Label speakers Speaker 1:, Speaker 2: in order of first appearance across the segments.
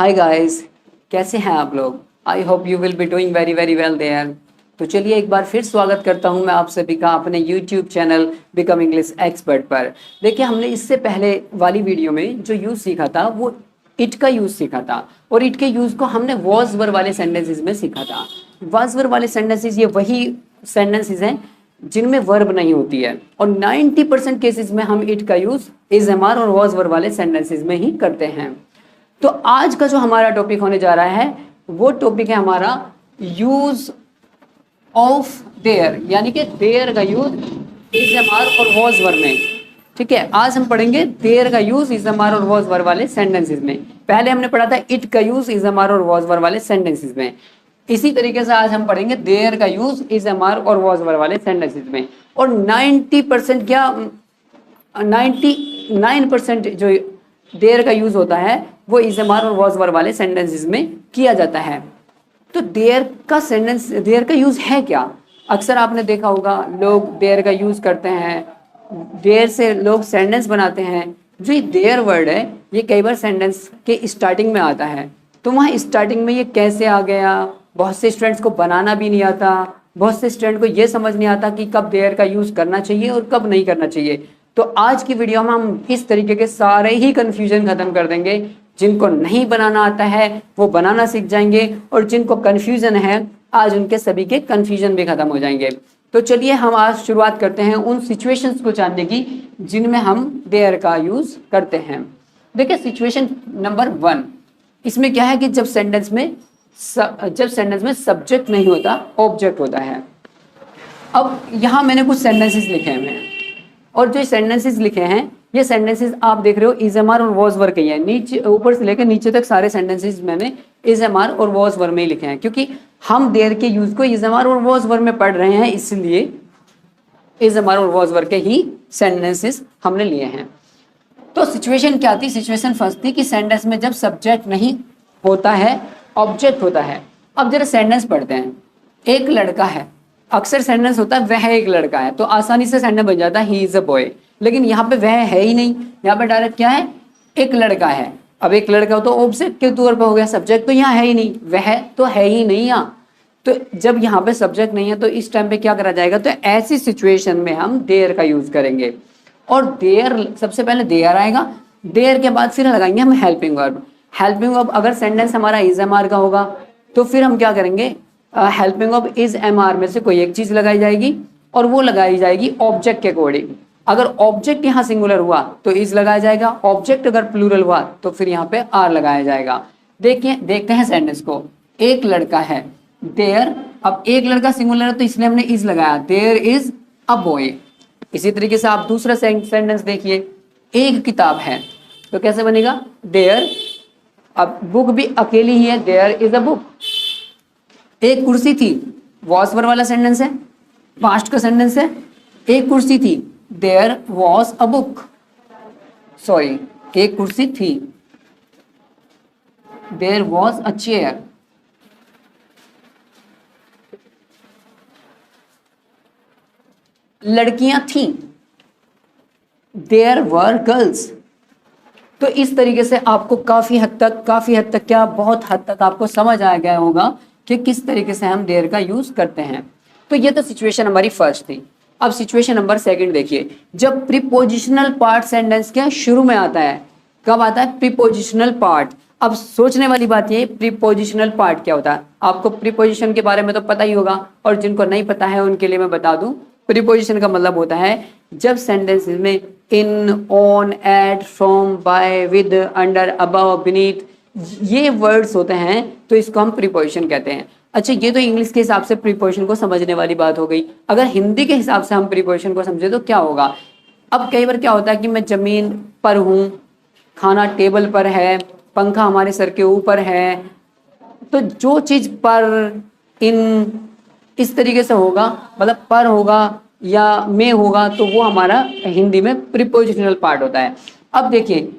Speaker 1: Hi guys, कैसे हैं आप लोग। I hope you will be doing very very well there. तो चलिए एक बार फिर स्वागत करता हूं मैं आप सभी का अपने YouTube channel become English expert पर। देखिए हमने इससे पहले वाली वीडियो में जो यूज़ सीखा था वो इट का यूज़ सीखा था, और इट के यूज़ को हमने वॉज वर वाले सेंटेंसेस में सीखा था। वॉज वर वाले सेंटेंसेस ये वही सेंटेंसेस हैं जिनमें वर्ब नहीं होती है, और 90% केसेस में हम इट का यूज़ इज एम आर और वॉज वर वाले सेंटेंसेस में ही करते हैं। तो आज का जो हमारा टॉपिक होने जा रहा है वो टॉपिक है हमारा यूज ऑफ देयर, यानी कि देयर का यूज इज एम आर और वॉज वर में। ठीक है, आज हम पढ़ेंगे देयर का यूज इज एम आर और वॉज वर वाले सेंटेंसेस में। पहले हमने पढ़ा था इट का यूज इज एम आर और वॉज वर वाले सेंटेंसेस में। इसी तरीके से आज हम पढ़ेंगे देयर का यूज इज एम आर और वॉज वर वाले सेंटेंसेस में। और 90% क्या 99% जो देयर का यूज होता है वो इज एम आर और वॉज वर वाले सेंटेंसेस में किया जाता है। तो देयर का यूज है क्या। अक्सर आपने देखा होगा लोग देयर का यूज करते हैं, देयर से लोग सेंटेंस बनाते हैं। जो ये देयर वर्ड है ये कई बार सेंटेंस के स्टार्टिंग में आता है, तो वहाँ स्टार्टिंग में ये कैसे आ गया, बहुत से स्टूडेंट्स को बनाना भी नहीं आता, बहुत से स्टूडेंट को ये समझ नहीं आता कि कब देयर का यूज करना चाहिए और कब नहीं करना चाहिए। तो आज की वीडियो में हम इस तरीके के सारे ही कन्फ्यूजन खत्म कर देंगे। जिनको नहीं बनाना आता है वो बनाना सीख जाएंगे, और जिनको कन्फ्यूजन है आज उनके सभी के कन्फ्यूजन भी खत्म हो जाएंगे। तो चलिए हम आज शुरुआत करते हैं उन सिचुएशंस को जानने की जिनमें हम देयर का यूज करते हैं। देखिए सिचुएशन नंबर 1, इसमें क्या है कि जब सेंटेंस में सब्जेक्ट नहीं होता, ऑब्जेक्ट होता है। अब यहाँ मैंने कुछ सेंटेंसेस लिखे हैं, और जो सेंटेंसेस लिखे हैं ये सेंटेंसेस आप देख रहे हो इज एम आर और वॉज वर के ही है। नीचे ऊपर से लेकर नीचे तक सारे सेंटेंसेस मैंने इज एम आर और वॉज वर में ही लिखे हैं, क्योंकि हम देयर के यूज को इज एम आर और वॉज वर में पढ़ रहे हैं, इसलिए इज एम आर और वॉज वर के ही सेंटेंसेस हमने लिए हैं। तो सिचुएशन क्या थी, सिचुएशन फर्स्ट थी कि सेंटेंस में जब सब्जेक्ट नहीं होता है ऑब्जेक्ट होता है। अब जरा सेंटेंस पढ़ते हैं। एक लड़का है, अक्सर सेंटेंस होता है वह एक लड़का है, तो आसानी से सेंटेंस बन जाता है ही इज अ बॉय। लेकिन यहाँ पे वह है ही नहीं, यहाँ पे डायरेक्ट क्या है, एक लड़का है। अब एक लड़का हो तो ऑब्जेक्ट के तौर पे हो गया, सब्जेक्ट तो यहाँ है ही नहीं, वह तो है ही नहीं यहाँ। तो जब यहाँ पे सब्जेक्ट नहीं है तो इस टाइम पे क्या करा जाएगा, तो ऐसी सिचुएशन में हम देयर का यूज करेंगे। और देयर सबसे पहले देयर आएगा, देयर के बाद फिर लगाएंगे हम हेल्पिंग वर्ब। हेल्पिंग वर्ब अगर सेंटेंस हमारा इज एम आर का होगा तो फिर हम क्या करेंगे, helping verb is am are में से कोई एक चीज लगाई जाएगी, और वो लगाई जाएगी ऑब्जेक्ट के अकॉर्डिंग। अगर ऑब्जेक्ट यहाँ सिंगुलर हुआ तो इज लगाया जाएगा, ऑब्जेक्ट अगर प्लूरल हुआ तो फिर यहाँ पे आर लगाया जाएगा। देखिए देखते हैं सेंटेंस को। एक लड़का है, देयर, अब एक लड़का सिंगुलर है तो इसलिए हमने इज लगाया, देयर इज अ बॉय। इसी तरीके से आप दूसरा सेंटेंस देखिए, एक किताब है तो कैसे बनेगा, देयर, अब बुक भी अकेली ही है, देयर इज अ बुक। एक कुर्सी थी, वॉज वर वाला सेंटेंस है, पास्ट का सेंटेंस है। एक कुर्सी थी, there was a book, sorry एक कुर्सी थी, देयर वॉज अ चेयर। लड़कियां थी, देयर वर गर्ल्स। तो इस तरीके से आपको काफी हद तक क्या, बहुत हद तक आपको समझ आ गया होगा कि किस तरीके से हम देयर का यूज करते हैं। तो ये तो सिचुएशन हमारी फर्स्ट थी। अब सिचुएशन नंबर 2 देखिए, जब प्रीपोजिशनल पार्ट सेंटेंस के शुरू में आता है। कब आता है, प्रीपोजिशनल पार्ट। अब सोचने वाली बात ये, प्रीपोजिशनल पार्ट क्या होता है। आपको प्रीपोजिशन के बारे में तो पता ही होगा, और जिनको नहीं पता है उनके लिए मैं बता दूं, प्रीपोजिशन का मतलब होता है जब सेंटेंस में in, on, at, from, by, with, under, above, beneath ये वर्ड्स होते हैं तो इसको हम प्रीपोजिशन कहते हैं। अच्छा, ये तो इंग्लिश के हिसाब से प्रीपोजिशन को समझने वाली बात हो गई। अगर हिंदी के हिसाब से हम प्रीपोजिशन को समझे तो क्या होगा। अब कई बार क्या होता है कि मैं जमीन पर हूँ, खाना टेबल पर है, पंखा हमारे सर के ऊपर है, तो जो चीज़ पर, इन, इस तरीके से होगा, मतलब पर होगा या में होगा, तो वो हमारा हिंदी में प्रीपोजिशनल पार्ट होता है। अब देखिए,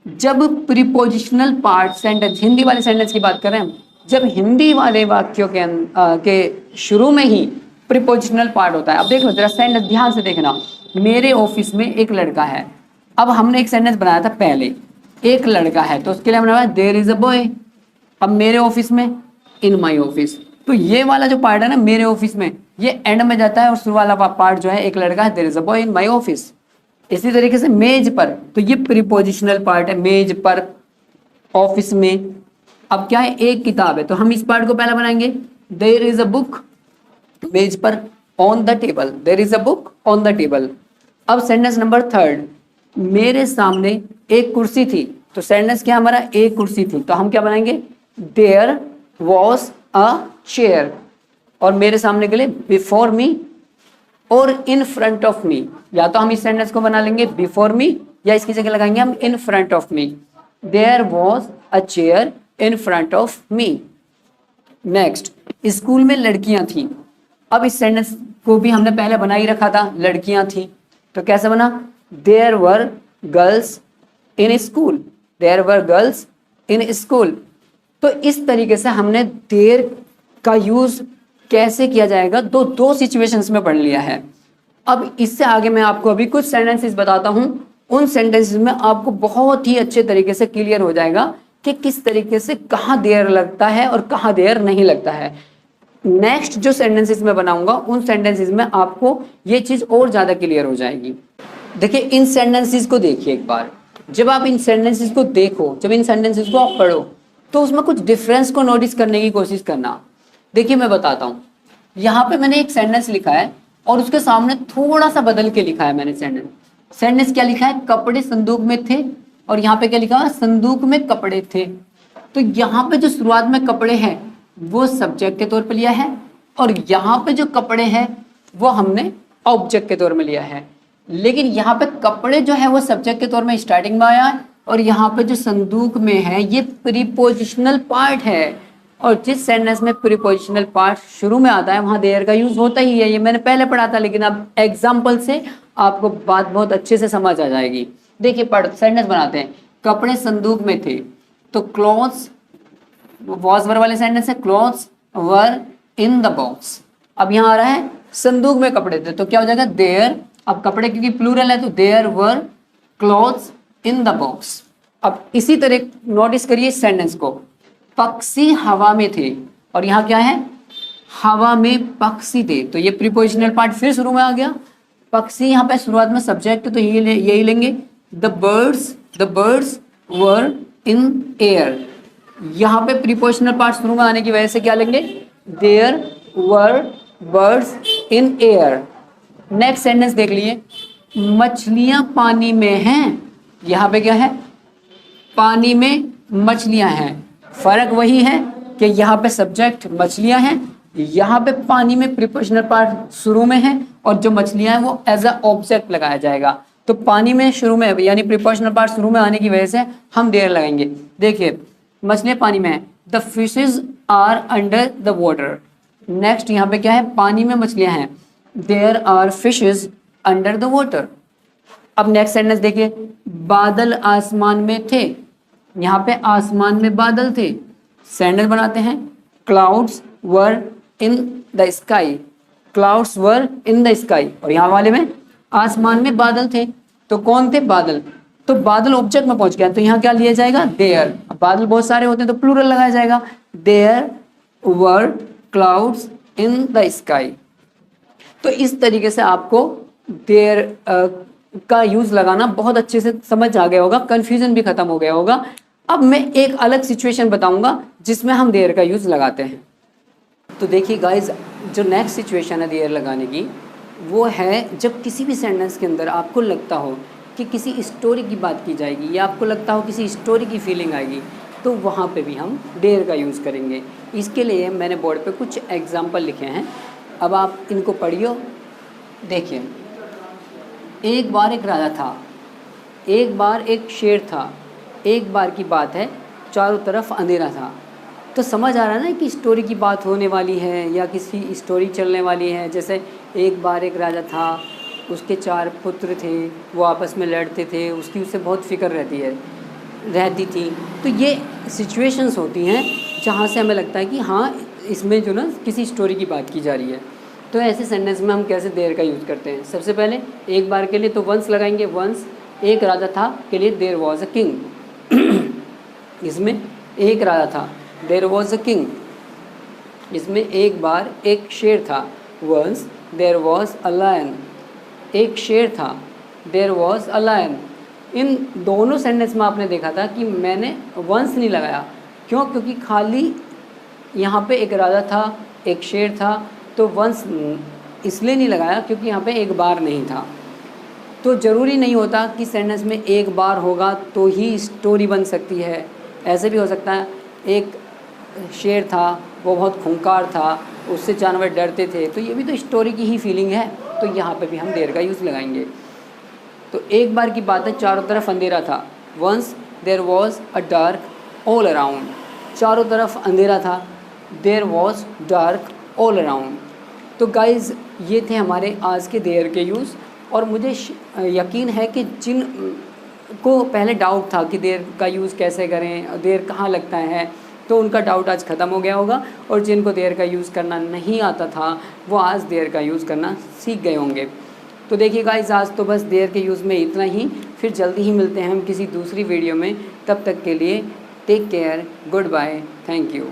Speaker 1: जब प्रीपोजिशनल पार्ट सेंटेंस, हिंदी वाले सेंटेंस की बात करें, जब हिंदी वाले वाक्यों के शुरू में ही प्रीपोजिशनल पार्ट होता है। अब देख लो जरा सेंटेंस ध्यान से देखना। मेरे ऑफिस में एक लड़का है। अब हमने एक सेंटेंस बनाया था पहले, एक लड़का है, तो उसके लिए हमने बनाया देयर इज अ बॉय। अब मेरे ऑफिस में, इन माई ऑफिस। तो ये वाला जो पार्ट है ना मेरे ऑफिस में, ये एंड में जाता है और शुरू वाला पार्ट जो है एक लड़का है, there is a boy in my office. इसी तरीके से मेज पर, तो ये प्रीपोजिशनल पार्ट है, मेज पर, ऑफिस में। अब क्या है, एक किताब है, तो हम इस पार्ट को पहला बनाएंगे, देयर इज अ बुक मेज पर, on the table, there is a book on the table. अब सेंटेंस नंबर थर्ड, मेरे सामने एक कुर्सी थी, तो सेंटेंस क्या हमारा, एक कुर्सी थी, तो हम क्या बनाएंगे, देयर वॉज अ चेयर। और मेरे सामने के लिए बिफोर मी और इन फ्रंट ऑफ मी, या तो हम इस सेंटेंस को बना लेंगे बिफोर मी, या इसकी जगह लगाएंगे हम in front of me, there was a chair in front of me. Next, school में लड़कियां थी। अब इस सेंटेंस को भी हमने पहले बना ही रखा था, लड़कियां थी, तो कैसे बना, there were girls in school, there were girls in school. तो इस तरीके से हमने देयर का यूज कैसे किया जाएगा दो सिचुएशंस में पढ़ लिया है। अब इससे आगे मैं आपको अभी कुछ सेंटेंसेस बताता हूं, उन सेंटेंसेस में आपको बहुत ही अच्छे तरीके से क्लियर हो जाएगा कि किस तरीके से कहाँ देयर लगता है और कहाँ देयर नहीं लगता है। नेक्स्ट जो सेंटेंसेस मैं बनाऊंगा उन सेंटेंसेस में आपको ये चीज और ज्यादा क्लियर हो जाएगी। देखिए इन सेंटेंसेस को देखिए एक बार, जब आप इन सेंटेंसेस को देखो, जब इन सेंटेंसेस को आप पढ़ो, तो उसमें कुछ डिफरेंस को नोटिस करने की कोशिश करना। देखिए मैं बताता हूँ, यहाँ पे मैंने एक सेंटेंस लिखा है और उसके सामने थोड़ा सा बदल के लिखा है मैंने सेंटेंस क्या लिखा है, कपड़े संदूक में थे, और यहाँ पे क्या लिखा है, संदूक में कपड़े थे। तो यहाँ पे जो शुरुआत में कपड़े हैं वो सब्जेक्ट के तौर पे लिया है, और यहाँ पे जो कपड़े हैं वो हमने ऑब्जेक्ट के तौर में लिया है। लेकिन यहाँ पे कपड़े जो है वो सब्जेक्ट के तौर में स्टार्टिंग में आया है, और यहाँ पे जो संदूक में है ये प्रीपोजिशनल पार्ट है। और जिस सेंटेंस में प्रीपोजिशनल पार्ट शुरू में आता है वहां देयर का यूज होता ही है, ये मैंने पहले पढ़ा था, लेकिन अब एग्जाम्पल से आपको बात बहुत अच्छे से समझ आ जाएगी। देखिए पढ़ सेंटेंस बनाते हैं, कपड़े संदूक में थे, तो क्लॉथ्स वॉज वर वाले सेंटेंस है, clothes were in the box. अब यहाँ आ रहा है संदूक में कपड़े थे, तो क्या हो जाएगा, देयर, अब कपड़े क्योंकि प्लूरल है तो there were clothes in the box. अब इसी तरह नोटिस करिए सेंटेंस को, पक्षी हवा में थे, और यहाँ क्या है, हवा में पक्षी थे, तो ये प्रीपोजिशनल पार्ट फिर शुरू में आ गया। पक्षी यहाँ पे शुरुआत में सब्जेक्ट, तो यही लेंगे, the birds were in air. यहाँ पे प्रीपोजिशनल पार्ट शुरू में आने की वजह से क्या लेंगे, there were birds in air. Next sentence देख लिए, मछलियां पानी में हैं, यहाँ पे क्या है, पानी में मछलियां हैं। फर्क वही है कि यहाँ पे सब्जेक्ट मछलियां हैं, यहाँ पे पानी में प्रीपोजिशनल पार्ट शुरू में है, और जो मछलियां हैं वो एज अ ऑब्जेक्ट लगाया जाएगा। तो पानी में शुरू में यानी प्रीपोजिशनल पार्ट शुरू में आने की वजह से हम देयर लगाएंगे। देखिए मछलियां पानी में है, the fishes are under the water. Next यहाँ पे क्या है, पानी में मछलियां हैं, there are fishes under the water. अब नेक्स्ट सेंटेंस देखिए, बादल आसमान में थे, यहाँ पे आसमान में बादल थे। सेंटेंस बनाते हैं, clouds were in the sky, clouds were in the sky, और यहाँ वाले में आसमान में बादल थे, तो कौन थे, बादल। तो बादल ऑब्जेक्ट में पहुंच गया, तो यहाँ क्या लिया जाएगा, देयर। अब बादल बहुत सारे होते हैं तो प्लूरल लगाया जाएगा, there were clouds in the sky. तो इस तरीके से आपको देयर का यूज लगाना बहुत अच्छे से समझ आ गया होगा, कंफ्यूजन भी खत्म हो गया होगा। अब मैं एक अलग सिचुएशन बताऊंगा जिसमें हम देयर का यूज लगाते हैं। तो देखिए गाइज, जो नेक्स्ट सिचुएशन है देयर लगाने की, वो है जब किसी भी सेंटेंस के अंदर आपको लगता हो कि किसी स्टोरी की बात की जाएगी, या आपको लगता हो किसी स्टोरी की फीलिंग आएगी, तो वहाँ पे भी हम देयर का यूज़ करेंगे। इसके लिए मैंने बोर्ड पे कुछ एग्जाम्पल लिखे हैं, अब आप इनको पढ़ियो। देखिए, एक बार एक राजा था, एक बार एक शेर था, एक बार की बात है, चारों तरफ अंधेरा था। तो समझ आ रहा है ना कि स्टोरी की बात होने वाली है या किसी स्टोरी चलने वाली है। जैसे एक बार एक राजा था, उसके 4 पुत्र थे, वो आपस में लड़ते थे, उसकी उससे बहुत फिक्र रहती थी। तो ये सिचुएशंस होती हैं जहाँ से हमें लगता है कि हाँ, इसमें जो ना किसी स्टोरी की बात की जा रही है। तो ऐसे सेंटेंस में हम कैसे देयर का यूज़ करते हैं। सबसे पहले एक बार के लिए तो वंस लगाएंगे, वंस एक राजा था के लिए देयर वॉज अ किंग। इसमें एक राजा था, देयर वॉज अ किंग, इसमें एक बार एक शेर था। Once there was a lion, एक शेर था। देयर वॉज अ लायन, इन दोनों सेंटेंस में आपने देखा था कि मैंने वंस नहीं लगाया। क्यों? क्योंकि खाली यहाँ पे एक राजा था, एक शेर था, तो वंस इसलिए नहीं लगाया क्योंकि यहाँ पे एक बार नहीं था। तो ज़रूरी नहीं होता कि सेंटेंस में एक बार होगा तो ही स्टोरी बन सकती है। ऐसे भी हो सकता है एक शेर था, वो बहुत खूंखार था, उससे जानवर डरते थे, तो ये भी तो स्टोरी की ही फीलिंग है। तो यहाँ पे भी हम देयर का यूज़ लगाएंगे। तो एक बार की बात है, चारों तरफ अंधेरा था। Once there was a dark all around, चारों तरफ अंधेरा था। There was dark all around. तो गाइज़ ये थे हमारे आज के देयर के यूज़। और मुझे यकीन है कि जिन को पहले डाउट था कि देयर का यूज़ कैसे करें, देयर कहाँ लगता है, तो उनका डाउट आज ख़त्म हो गया होगा। और जिनको देयर का यूज़ करना नहीं आता था वो आज देयर का यूज़ करना सीख गए होंगे। तो देखिए गाइस, आज तो बस देयर के यूज़ में इतना ही। फिर जल्दी ही मिलते हैं हम किसी दूसरी वीडियो में। तब तक के लिए take care, good bye, thank you.